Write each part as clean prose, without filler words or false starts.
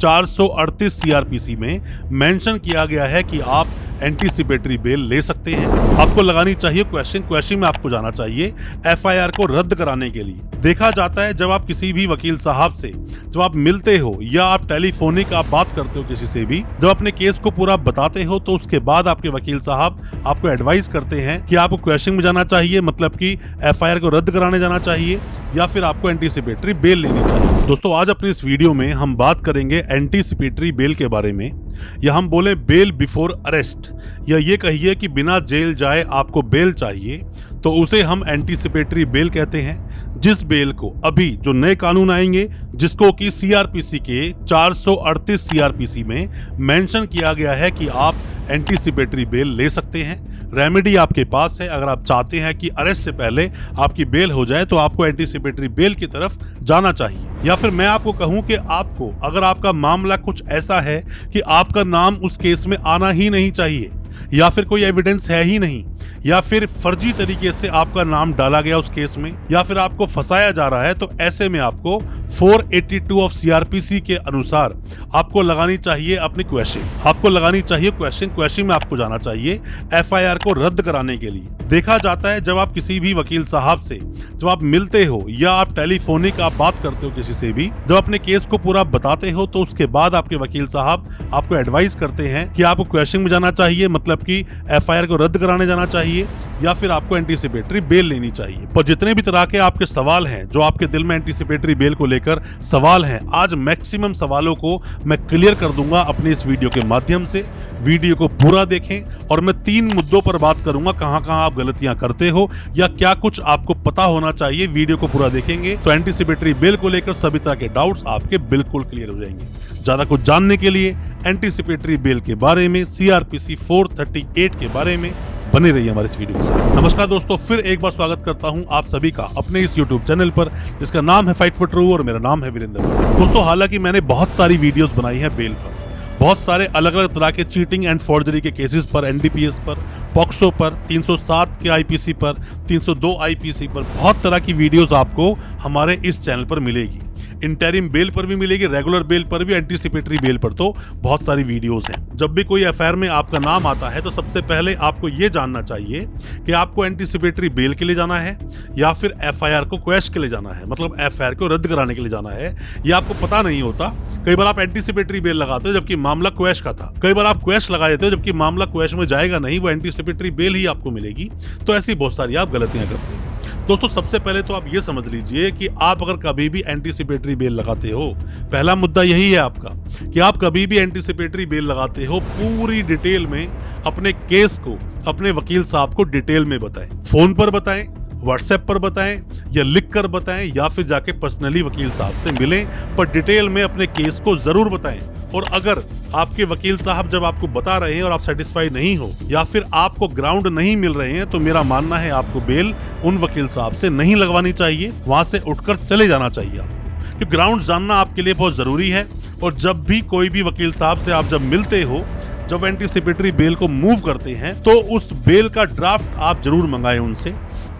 438 CrPC में mention किया गया है कि आप एंटीसिपेटरी बेल ले सकते हैं। आपको लगानी चाहिए क्वेश्चन में आपको जाना चाहिए एफआईआर को रद्द कराने के लिए। देखा जाता है जब आप किसी भी वकील साहब से जब आप मिलते हो या आप टेलीफोनिक आप बात करते हो किसी से भी, जब अपने केस को पूरा बताते हो तो उसके बाद आपके वकील साहब आपको एडवाइस करते हैं कि आपको क्वेश्चन में जाना चाहिए, मतलब कि एफआईआर को रद्द कराने जाना चाहिए या फिर आपको एंटीसिपेटरी बेल लेनी चाहिए। दोस्तों आज अपनी इस वीडियो में हम बात करेंगे एंटीसिपेटरी बेल के बारे में, या हम बोले बेल बिफोर अरेस्ट, या ये कहिए कि बिना जेल जाए आपको बेल चाहिए तो उसे हम एंटीसिपेटरी बेल कहते हैं। जिस बेल को अभी जो नए कानून आएंगे जिसको कि सीआरपीसी के 438 सीआरपीसी में मेंशन किया गया है कि आप एंटीसिपेटरी बेल ले सकते हैं। रेमेडी आपके पास है, अगर आप चाहते हैं कि अरेस्ट से पहले आपकी बेल हो जाए तो आपको एंटीसिपेटरी बेल की तरफ जाना चाहिए। या फिर मैं आपको कहूं कि आपको अगर आपका मामला कुछ ऐसा है कि आपका नाम उस केस में आना ही नहीं चाहिए, या फिर कोई एविडेंस है ही नहीं, या फिर फर्जी तरीके से आपका नाम डाला गया उस केस में, या फिर आपको फंसाया जा रहा है, तो ऐसे में आपको 482 ऑफ सीआरपीसी के अनुसार आपको लगानी चाहिए अपनी क्वेश्चन। आपको लगानी चाहिए क्वेश्चन में आपको जाना चाहिए एफआईआर को रद्द कराने के लिए। देखा जाता है जब आप किसी भी वकील साहब से जब आप मिलते हो या आप टेलीफोनिक आप बात करते हो किसी से भी, जब अपने केस को पूरा बताते हो तो उसके बाद आपके वकील साहब आपको एडवाइस करते हैं कि आपको क्वेश्चन में जाना चाहिए, मतलब कि एफआईआर को रद्द कराने जाना चाहिए या फिर आपको एंटीसिपेटरी बेल लेनी चाहिए। पर जितने भी तरह के आपके सवाल हैं, जो आपके दिल में एंटीसिपेटरी बेल को लेकर सवाल हैं, आज मैक्सिमम सवालों को मैं क्लियर कर दूंगा अपने इस वीडियो के माध्यम से। वीडियो को पूरा देखें और मैं 3 मुद्दों पर बात करूंगा, कहां-कहां आप गलतियां करते हो या क्या कुछ आपको पता होना चाहिए। वीडियो को पूरा देखेंगे तो एंटीसिपेटरी बेल को लेकर सभी तरह के डाउट्स आपके बिल्कुल क्लियर हो जाएंगे। ज्यादा कुछ जानने के लिए एंटीसिपेटरी बेल के बारे में, सीआरपीसी 438 के बारे में बने रहिए हमारे इस वीडियो के साथ। नमस्कार दोस्तों, फिर एक बार स्वागत करता हूं आप सभी का अपने इस YouTube चैनल पर जिसका नाम है फाइट फॉर ट्रू और मेरा नाम है वीरेंद्र। दोस्तों हालांकि मैंने बहुत सारी वीडियोस बनाई है बेल पर, बहुत सारे अलग अलग तरह के चीटिंग एंड फॉर्जरी के केसेस पर, एनडीपीएस पर, पॉक्सो पर, 307 के आईपीसी पर, 302 आईपीसी पर, बहुत तरह की वीडियोस आपको हमारे इस चैनल पर मिलेगी। इंटरिम बेल पर भी मिलेगी, रेगुलर बेल पर भी, एंटीसिपेटरी बेल पर तो बहुत सारी वीडियोस हैं। जब भी कोई एफआईआर में आपका नाम आता है तो सबसे पहले आपको ये जानना चाहिए कि आपको एंटीसिपेटरी बेल के लिए जाना है या फिर एफआईआर को क्वैश के लिए जाना है, मतलब एफआईआर को रद्द कराने के लिए जाना है। ये आपको पता नहीं होता। कई बार आप एंटीसिपेटरी बेल लगाते हो जबकि मामला क्वैश का था, कई बार आप क्वैश लगा देते हो जबकि मामला क्वैश में जाएगा नहीं, वो एंटीसिपेटरी बेल ही आपको मिलेगी। तो ऐसी बहुत सारी आप गलतियां करते हो। दोस्तों सबसे पहले तो आप ये समझ लीजिए कि आप अगर कभी भी एंटीसिपेटरी बेल लगाते हो, पहला मुद्दा यही है आपका कि आप कभी भी एंटीसिपेटरी बेल लगाते हो पूरी डिटेल में अपने केस को अपने वकील साहब को डिटेल में बताएं। फोन पर बताएं, व्हाट्सएप पर बताएं या लिख कर बताएं या फिर जाके पर्सनली वकील साहब से मिलें, पर डिटेल में अपने केस को जरूर बताएं। और अगर आपके वकील साहब जब आपको बता रहे हैं और आप सेटिस्फाई नहीं हो या फिर आपको ग्राउंड नहीं मिल रहे हैं, तो मेरा मानना है आपको बेल उन वकील साहब से नहीं लगवानी चाहिए, वहां से उठकर चले जाना चाहिए आपको, क्योंकि ग्राउंड जानना आपके लिए बहुत जरूरी है। और जब भी कोई भी वकील साहब से आप जब मिलते हो, जब एंटीसिपेटरी बेल को मूव करते हैं, तो उस बेल का ड्राफ्ट आप जरूर मंगाएं उनसे,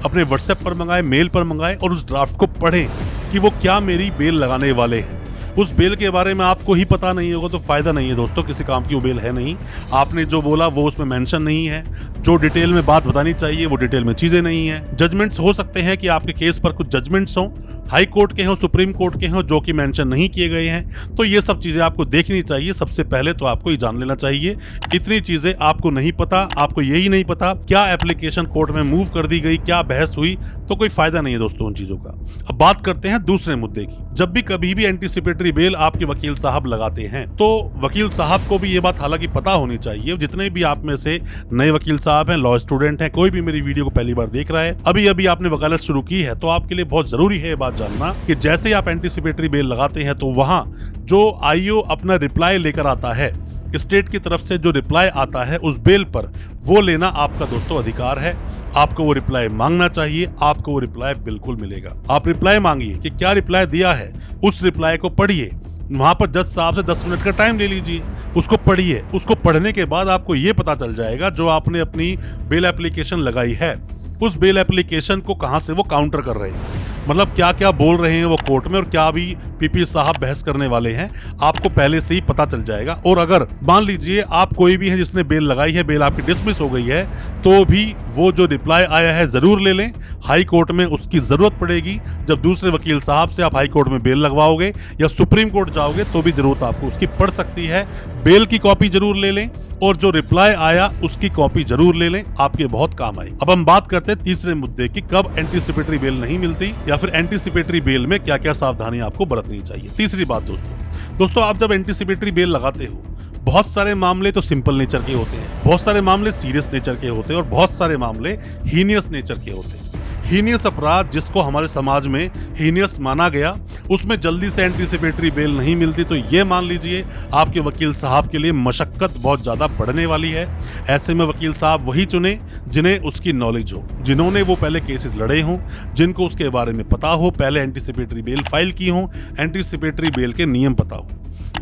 अपने व्हाट्सएप पर मंगाएं, मेल पर मंगाएं और उस ड्राफ्ट को पढ़ें कि वो क्या मेरी बेल लगाने वाले हैं। उस बेल के बारे में आपको ही पता नहीं होगा तो फायदा नहीं है दोस्तों, किसी काम की वो बेल है नहीं। आपने जो बोला वो उसमें मेंशन नहीं है, जो डिटेल में बात बतानी चाहिए वो डिटेल में चीजें नहीं है। जजमेंट्स हो सकते हैं कि आपके केस पर कुछ जजमेंट्स हों, हाई कोर्ट के हों, सुप्रीम कोर्ट के हों, जो कि मेंशन नहीं किए गए हैं, तो ये सब चीजें आपको देखनी चाहिए। सबसे पहले तो आपको ये जान लेना चाहिए, इतनी चीजें आपको नहीं पता, आपको यही नहीं पता क्या एप्लीकेशन कोर्ट में मूव कर दी गई, क्या बहस हुई, तो कोई फायदा नहीं है दोस्तों उन चीजों का। अब बात करते हैं दूसरे मुद्दे की। जब भी कभी भी एंटीसिपेटरी बेल आपके वकील साहब लगाते हैं तो वकील साहब को भी ये बात हालांकि पता होनी चाहिए। जितने भी आप में से नए वकील साहब हैं, लॉ स्टूडेंट हैं, कोई भी मेरी वीडियो को पहली बार देख रहा है, अभी अभी आपने वकालत शुरू की है, तो आपके लिए बहुत जरूरी है ये बात जानना कि जैसे आप एंटीसिपेटरी बेल लगाते हैं तो वहां जो आईओ अपना रिप्लाई लेकर आता है, स्टेट की तरफ से जो रिप्लाई आता है उस बेल पर, वो लेना आपका दोस्तों अधिकार है। आपको वो रिप्लाई मांगना चाहिए, आपको वो रिप्लाई बिल्कुल मिलेगा। आप रिप्लाई मांगिए कि क्या रिप्लाई दिया है, उस रिप्लाई को पढ़िए, वहां पर जज साहब से 10 मिनट का टाइम ले लीजिए, उसको पढ़िए। उसको पढ़ने के बाद आपको ये पता चल जाएगा जो आपने अपनी बेल एप्लीकेशन लगाई है, उस बेल एप्लीकेशन को कहां से वो काउंटर कर रहे हैं। मतलब क्या क्या बोल रहे हैं वो कोर्ट में और क्या भी पीपी साहब बहस करने वाले हैं, आपको पहले से ही पता चल जाएगा। और अगर मान लीजिए आप कोई भी है जिसने बेल लगाई है, बेल आपकी डिसमिस हो गई है, तो भी वो जो रिप्लाई आया है जरूर ले लें। हाई कोर्ट में उसकी जरूरत पड़ेगी। जब दूसरे वकील साहब से आप हाई कोर्ट में बेल लगवाओगे या सुप्रीम कोर्ट जाओगे तो भी जरूरत आपको उसकी पड़ सकती है। बेल की कॉपी जरूर ले लें और जो रिप्लाई आया उसकी कॉपी जरूर ले लें, आपके बहुत काम आए। अब हम बात करते हैं तीसरे मुद्दे की, कब एंटीसिपेटरी बेल नहीं मिलती या फिर एंटीसिपेटरी बेल में क्या क्या सावधानी आपको बरतनी चाहिए। तीसरी बात दोस्तों, आप जब एंटीसिपेटरी बेल लगाते हो, बहुत सारे मामले तो सिंपल नेचर के होते हैं, बहुत सारे मामले सीरियस नेचर के होते हैं और बहुत सारे मामले हीनियस नेचर के होते हैं। हीनियस अपराध जिसको हमारे समाज में हीनियस माना गया, उसमें जल्दी से एंटीसिपेटरी बेल नहीं मिलती, तो ये मान लीजिए आपके वकील साहब के लिए मशक्कत बहुत ज़्यादा बढ़ने वाली है। ऐसे में वकील साहब वही चुने जिन्हें उसकी नॉलेज हो, जिन्होंने वो पहले केसेस लड़े हों, जिनको उसके बारे में पता हो, पहले एंटीसिपेटरी बेल फाइल की हो, एंटीसिपेटरी बेल के नियम पता हो।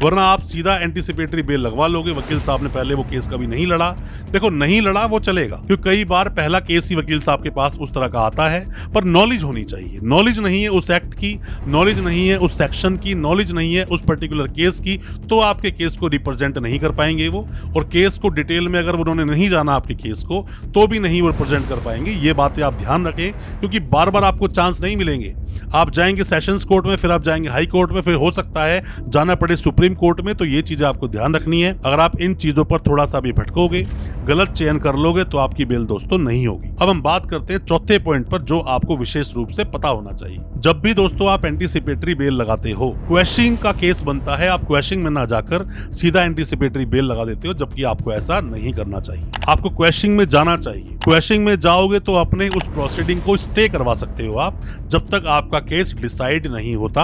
वरना आप सीधा एंटीसिपेटरी बेल लगवा लोगे, वकील साहब ने पहले वो केस कभी नहीं लड़ा। देखो, नहीं लड़ा वो चलेगा, क्योंकि कई बार पहला केस ही वकील साहब के पास उस तरह का आता है, पर नॉलेज होनी चाहिए। नॉलेज नहीं है उस एक्ट की, नॉलेज नहीं है उस सेक्शन की, नॉलेज नहीं है उस पर्टिकुलर केस की, तो आपके केस को रिप्रेजेंट नहीं कर पाएंगे वो। और केस को डिटेल में अगर उन्होंने नहीं जाना आपके केस को, तो भी नहीं वो रिप्रेजेंट कर पाएंगे। ये बातें आप ध्यान रखें, क्योंकि बार बार आपको चांस नहीं मिलेंगे। आप जाएंगे सेशंस कोर्ट में, फिर आप जाएंगे हाई कोर्ट में, फिर हो सकता है जाना पड़े सुप्रीम कोर्ट में। तो ये चीजें आपको ध्यान रखनी है। अगर आप इन चीजों पर थोड़ा सा भी भटकोगे, गलत चयन कर लोगे, तो आपकी बेल दोस्तों नहीं होगी। अब हम बात करते हैं चौथे पॉइंट पर, जो आपको विशेष रूप से पता होना चाहिए। जब भी दोस्तों आप एंटीसिपेटरी बेल लगाते हो, क्वेश्चनिंग का केस बनता है, आप क्वेश्चनिंग में ना जाकर सीधा एंटीसिपेटरी बेल लगा देते हो, जबकि आपको ऐसा नहीं करना चाहिए। आपको क्वेश्चनिंग में जाना चाहिए। क्वेश्चनिंग में जाओगे तो अपने उस प्रोसीडिंग को स्टे करवा सकते हो आप, जब तक आपका केस डिसाइड नहीं होता।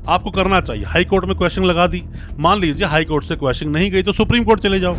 आपको करना चाहिए। हाई कोर्ट में क्वेश्चन लगा दी, मान लीजिए हाई कोर्ट से क्वेश्चन नहीं गई, तो सुप्रीम कोर्ट चले जाओ।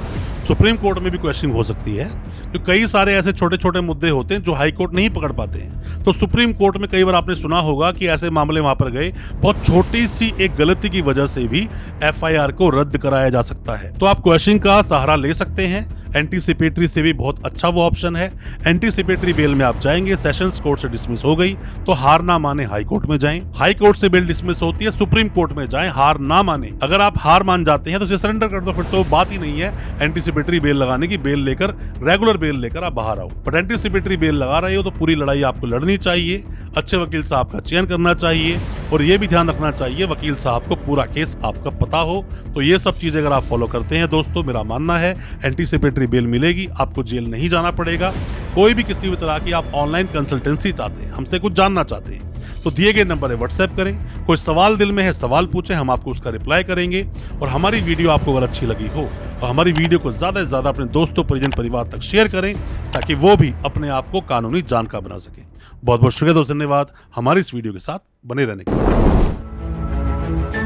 सुप्रीम कोर्ट में भी क्वेश्चनिंग हो सकती है, तो कई सारे ऐसे छोटे छोटे मुद्दे होते हैं जो हाई कोर्ट नहीं पकड़ पाते हैं। तो सुप्रीम कोर्ट में कई बार आपने सुना होगा कि ऐसे मामले वहां पर गए, बहुत छोटी सी एक गलती की वजह से भी एफआईआर को रद्द कराया जा सकता है। तो आप क्वेश्चनिंग का सहारा ले सकते हैं। एंटीसिपेटरी से भी बहुत अच्छा वो ऑप्शन है। एंटीसिपेटरी बेल में आप जाएंगे, सेशंस कोर्ट से डिसमिस हो गई तो हार ना माने हाई कोर्ट में जाएं। हाई कोर्ट से बेल डिसमिस होती है, सुप्रीम कोर्ट में जाएं, हार ना माने। अगर आप हार मान जाते हैं तो उसे सरेंडर कर दो, फिर तो बात ही नहीं है एंटीसिपेटरी बेल लगाने की। बेल लेकर, रेगुलर बेल लेकर आप बाहर आओ। बट एंटीसिपेटरी बेल लगा रहे हो तो पूरी लड़ाई आपको लड़नी चाहिए, अच्छे वकील साहब का चयन करना चाहिए, और ये भी ध्यान रखना चाहिए वकील साहब को पूरा केस आपका पता हो। तो ये सब चीजें अगर आप फॉलो करते हैं दोस्तों, मेरा मानना है एंटीसिपेटरी बेल मिलेगी, आपको जेल नहीं जाना पड़ेगा। कोई भी किसी भी तरह की आप ऑनलाइन कंसल्टेंसी चाहते हैं, हमसे कुछ जानना चाहते हैं, तो दिए गए नंबर है व्हाट्सएप करें। कोई सवाल दिल में है, सवाल पूछें, हम आपको उसका रिप्लाई करेंगे। और हमारी वीडियो आपको अगर अच्छी लगी हो तो हमारी वीडियो को ज्यादा से ज्यादा अपने दोस्तों, परिजन, परिवार तक शेयर करें, ताकि वो भी अपने आप को कानूनी जानकार बना सके। बहुत बहुत शुक्रिया दोस्तों, धन्यवाद हमारी इस वीडियो के साथ बने रहने के लिए।